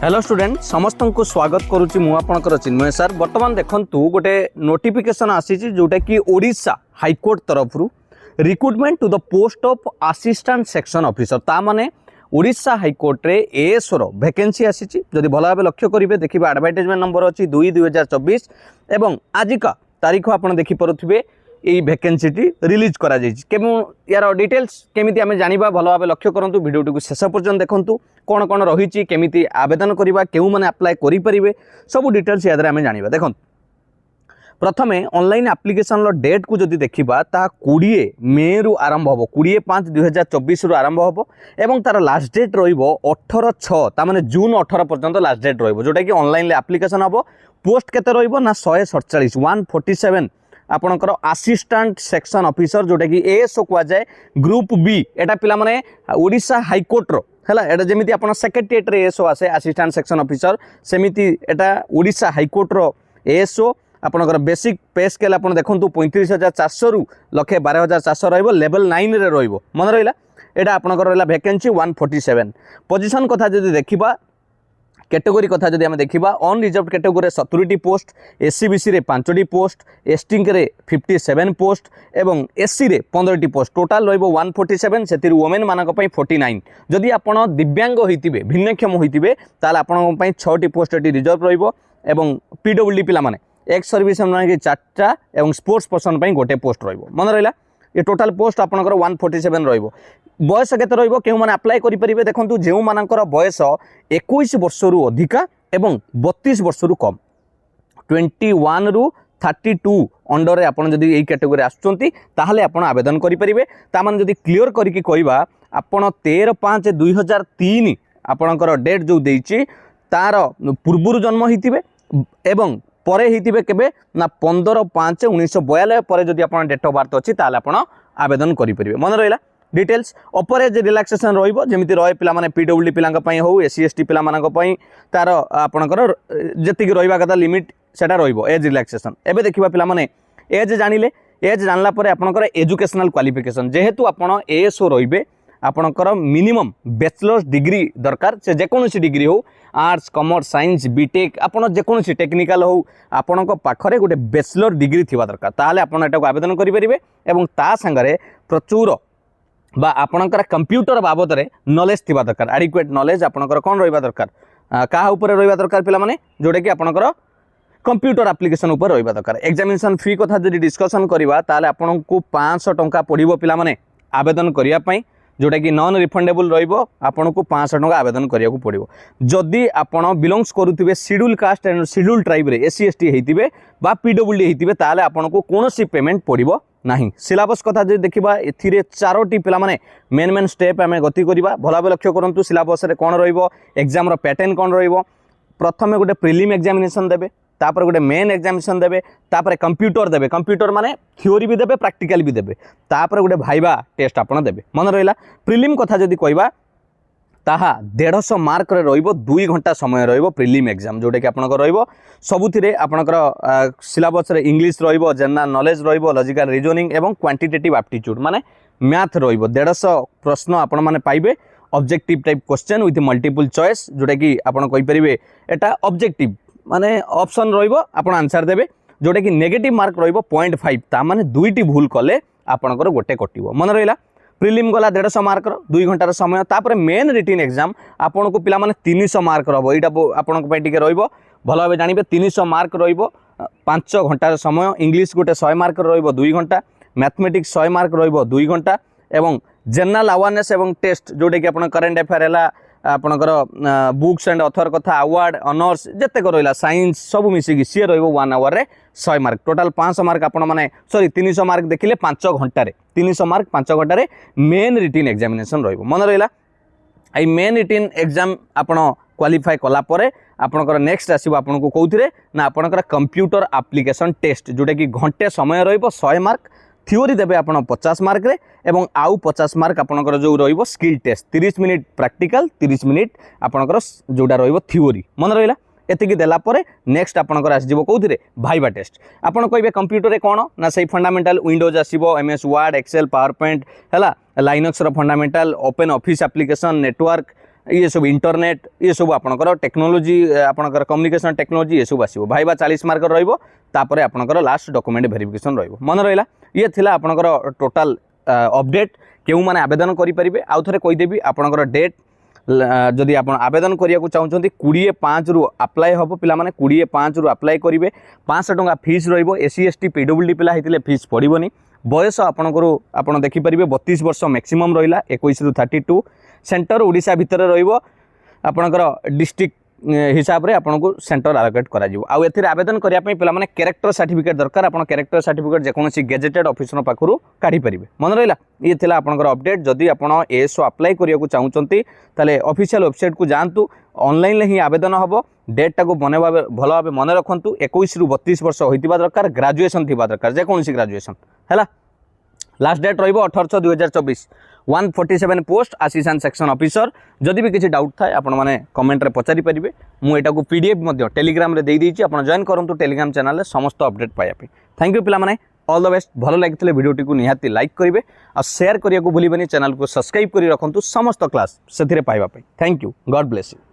Hello student समस्त को स्वागत करुच्ची मु आपणकर चिन्मय सर। बर्तमान देखंतु गोटे नोटिफिकेशन आसी जोटा कि ओडिशा हाईकोर्ट तरफ recruitment to the post of assistant section officer ता माने ओडिशा हाईकोर्ट रे एएसओ रो वैकेंसी आसी। जदि भल भाव लक्ष्य करेंगे देखिए एडवर्टाइजमेंट नंबर अच्छी 2/2024 एवं आज का तारीख आप देखिपे यही वैकेंसी रिलीज करा यार डिटेल्स केमिति आमे जानिबा भल भाव लक्ष्य करंतु वीडियो को शेष पर्यंत देखंतु कौन कौन रही केमिति आवेदन करबा केउ माने अप्लाई करि परिबे सब डिटेल्स यादरे आमे जानिबा। देखंतु प्रथमे ऑनलाइन एप्लिकेशन लो डेट को जदि देखिबा ता 20 मे रु आरंभ होबो 20/5/2024 रु आरंभ होबो एवं तार लास्ट डेट रहिबो 18/6 ता माने जून 18 पर्यंत लास्ट डेट रहिबो जोटा कि ऑनलाइन एप्लिकेशन होबो। पोस्ट केते रहिबो ना 147 147 आपणकर असिस्टेंट सेक्शन ऑफिसर जोटा कि एएसओ कुआ जाए ग्रुप बी एटा पिला माने ओडिशा हाईकोर्ट रो हैला एटा जेमिति आपण सेक्रेटरीएट रे एएसओ आसे असिस्टेंट सेक्शन ऑफिसर सेमिति एटा ओडिशा हाईकोर्ट रो एएसओ आपणकर बेसिक पे स्केल आपण देखंतु 35,400 रु 1,12,400 रहइबो लेवल 9 रे रहइबो मन रहिला। एटा आपणकर रहला वैकेंसी 147 पोजीशन कथा जदि देखिबा कैटेगरी कथा जदि आम देखा अनरिजर्व कैटेगरी 70 पोस्ट एससीबीसी रे 5टी पोस्ट एसटी रे 57 पोस्ट एवं एससी रे 15टी पोस्ट टोटाल रहिबो 147 से वोमेन मानक पई 49 जदि आपण दिव्यांग होइतिबे भिन्नक्षम होइतिबे ताल आपण पई 6टी पोस्ट एटी रिजर्व रहिबो एवं पीडब्ल्यूडी पिला माने एक्स सर्विस माने 4टा एवं स्पोर्ट्स पर्सन पई गोटे पोस्ट रहिबो मन रहिला। ये टोटाल पोस्ट आपनकर 147 रहिबो। बयस केते रहिबो केउ माने अप्लाई करि परिबे देखंतु जेउ मानकर बयस 21 वर्ष रु अधिका एवं 32 वर्ष रु कम 21 रु 32 अंडर रे आपण जदि एई कैटेगरी आछुंती ताहाले आपण आवेदन करि परिबे। ता माने जदि क्लियर करिकि कहबा आपण 13/5/2003 आपणकर डेट जो देइछि तार पूर्वरु जन्म हितिबे एवं परे हितिबे केबे ना 15/5/1992 परे जदि आपण डेट ऑफ बर्थ अछि ताले आपण आवेदन करि परिबे मन रहिला। डिटेल्स अपर एज रिलैक्सेशन रहिबो जेमिति रहे पिला माने पीडब्ल्यूडी पिलांक पई हो एससी एसटी पिला मानक पई तार आपणकर जेतिक रहिबा कथा लिमिट सेटा रहिबो एज रिलैक्सेशन। एबे देखिबा पिला माने एज जानिले एज जानला परे आपणकर एजुकेशनल क्वालिफिकेशन जेहेतु आपण एएसओ रहिबे आपणकर मिनिमम बैचलर्स डिग्री दरकार से जेकोनोसी डिग्री हो आर्ट्स कॉमर्स साइंस बीटेक आपण जेकोनोसी टेक्निकल हो आपणक पाखरे गोटे बैचलर डिग्री थिबा दरकार ताले आपण एटा आवेदन करि परिबे एवं ता संगरे प्रचुर बा आपणकर कंप्यूटर बाबद रे नॉलेज थिबा दरकार एडिक्वेट नॉलेज आपणकर कोन रहिबा दरकार का ऊपर रहिबा दरकार पिला माने जोडे कि आपणकर कंप्यूटर एप्लिकेशन ऊपर रहिबा दरकार। एग्जामिनेशन फी कथा जदि डिस्कशन करिवा ताले आपणको 500 टंका पड़िबो पिला माने आवेदन करिया पई जोटा कि नॉन रिफंडेबल रहिबो आपणको 500 टंका आवेदन करिया को पड़िबो। जदि आपण बिलोंग्स करूथिबे schedule caste and schedule tribe रे एससी एसटी हेतिबे बा पीडब्ल्यूडी हेतिबे ताले आपणको कोनोसी पेमेंट पड़िबो नहीं। सिलेबस कथा जदि देखिबा एथिरे 4टी पिला माने मेन स्टेप आमे गति करिबा भल भाव लक्ष्य करंतु सिलेबस रे कोन रहिबो एग्जाम रो पैटर्न कोन रहिबो। प्रथमे गोटे प्रिलिम एग्जामिनेशन देबे तापर गोटे मेन एग्जामिनेशन देबे तापर कंप्यूटर देबे कंप्यूटर माने थ्योरी भी देबे प्रैक्टिकल भी देबे तापर गोटे भाइबा टेस्ट आपण देबे मन रहिला। प्रिलिम कथा जदि कहबा ताहा 150 मार्क रे रहिबो 2 घंटा समय रहिबो प्रिलिम एग्जाम जोटे कि आपनकर रहिबो सबुथिरे आपनकर सिलेबस रे इंग्लिश रहिबो जनरल नॉलेज रहिबो लॉजिकल रीजनिंग एवं क्वांटिटेटिव एप्टीट्यूड माने मैथ रहिबो 150 प्रश्न आपण माने पाइबे objective type question with multiple choice जोटा कि आपण कहि परिबे एटा ऑब्जेक्टिव माने ऑप्शन रहिबो आपण आंसर देबे जोटा कि नेगेटिव मार्क रहिबो 0.5 ता माने दुईटी भूल कले आपनकर गोटे कटिबो मन रहिला। प्रिलिम गला 150 मार्क 2 घंटार समय तापर मेन रिटन एग्जाम आपन को पिला माने 300 मार्क रहबो एटा आपन को पई टिके रहइबो भल भाबे जानिबे 300 मार्क रहइबो 5 घंटार समय इंग्लिश गोटे 100 मार्क रहइबो 2 घंटा मैथमेटिक्स 100 मार्क रहइबो 2 घंटा एवं जनरल अवेयरनेस एवं टेस्ट जोटे कि आपन करंट अफेयर हला आपनकर बुक्स एंड ऑथर कथा अवार्ड ऑनर्स जते को रहला साइंस सब मिसिकी सी रहइबो 1 आवर रे 100 मार्क टोटल 500 मार्क आपण माने सॉरी 300 मार्क देखिले 5 घंटा रे 300 मार्क 5 घंटा रे मेन रिटन एग्जामिनेशन रहइबो मन रहिला। आई मेन रिटन एग्जाम आपण क्वालिफाई कला परे आपनकर नेक्स्ट आसीबो आपन को कोउथिरे ना आपनकर कंप्यूटर एप्लिकेशन टेस्ट जोटा कि घंटे समय रहइबो 100 मार्क थ्योरी देबे आपण 50 मार्क रे एवं आउ 50 मार्क आपनकर जो रहइबो skill test 30 minute practical 30 minute आपनकर जोडा रहइबो थ्योरी मन रहिला। एतिकी देला परे नेक्स्ट आपनकर आसीबो कोउथिरे भाइबा टेस्ट आपण कहबे कंप्यूटर रे कोन ना सही फंडामेंटल विंडोज आसीबो MS Word Excel PowerPoint हला लाइनक्स रो fundamental open office application network ये सब इंटरनेट ये सब आपणकर टेक्नोलोजी आपणकर कम्युनिकेशन टेक्नोलोजी ये सब आसो भाईबा 40 मार्क रही आपणकर लास्ट डॉक्यूमेंट वेरिफिकेशन मन रहा ये थिला आपणकर टोटाल अपडेट केउ माने आवेदन करि परिबे आउ थरे कहि देबी आपणकर डेट जदि आप आवेदन करिया चाहते 20/5 रु अप्लाई हम पिला माने 20/5 रु अप्लाई करेंगे 500 टंका फीस रहिबो एससी एसटी पीडब्ल्यूडी पिला हेतिले फीस पड़ोनी बयस आपणकर आप देखिपारे 32 वर्ष मैक्सिमम रहा 21 रु 32 सेंटर ओडिशा भितर रहिबो आपणकर डिस्ट्रिक्ट हिसाब रे आपनको सेंटर आलोकेट करा जिवो आउ एथिरे आवेदन करिया पई पिला माने कैरेक्टर सर्टिफिकेट दरकार आपण कैरेक्टर सर्टिफिकेट जेकोनसी गेजेटेड ऑफिसर पाखरु काढी परिबे मन रहिला ये थिला आपणकर अपडेट जदि आपण एसओ अप्लाई करिया को चाहउचंती ताले ऑफिशियल वेबसाइट को जानतु ऑनलाइन ले ही आवेदन हबो डेट टाको बनेबा भलो भाबे मन रखंतु 21 रु 32 वर्ष होइतिबा दरकार ग्रेजुएशन थिबा दरकार जेकोनसी ग्रेजुएशन हैला लास्ट डेट रहिबो 18/6/2024 147 पोस्ट असिस्टेंट सेक्शन ऑफिसर जदि भी किसी डाउट थाए आपण माने कमेंट रे पचारि परिबे मु एटा को पीडीएफ मध्ये टेलीग्राम रे देई देछि आपण जॉइन करंतु टेलीग्राम चैनल रे समस्त अपडेट पाया पे थैंक यू पिला माने ऑल द बेस्ट भलो लागितले वीडियो टी को निहाती लाइक करिवे आ शेयर करिया को भूलिबेनी चैनल को सब्सक्राइब करि रखंतु समस्त क्लास सेथिरे पाइबा पे thank you God bless you.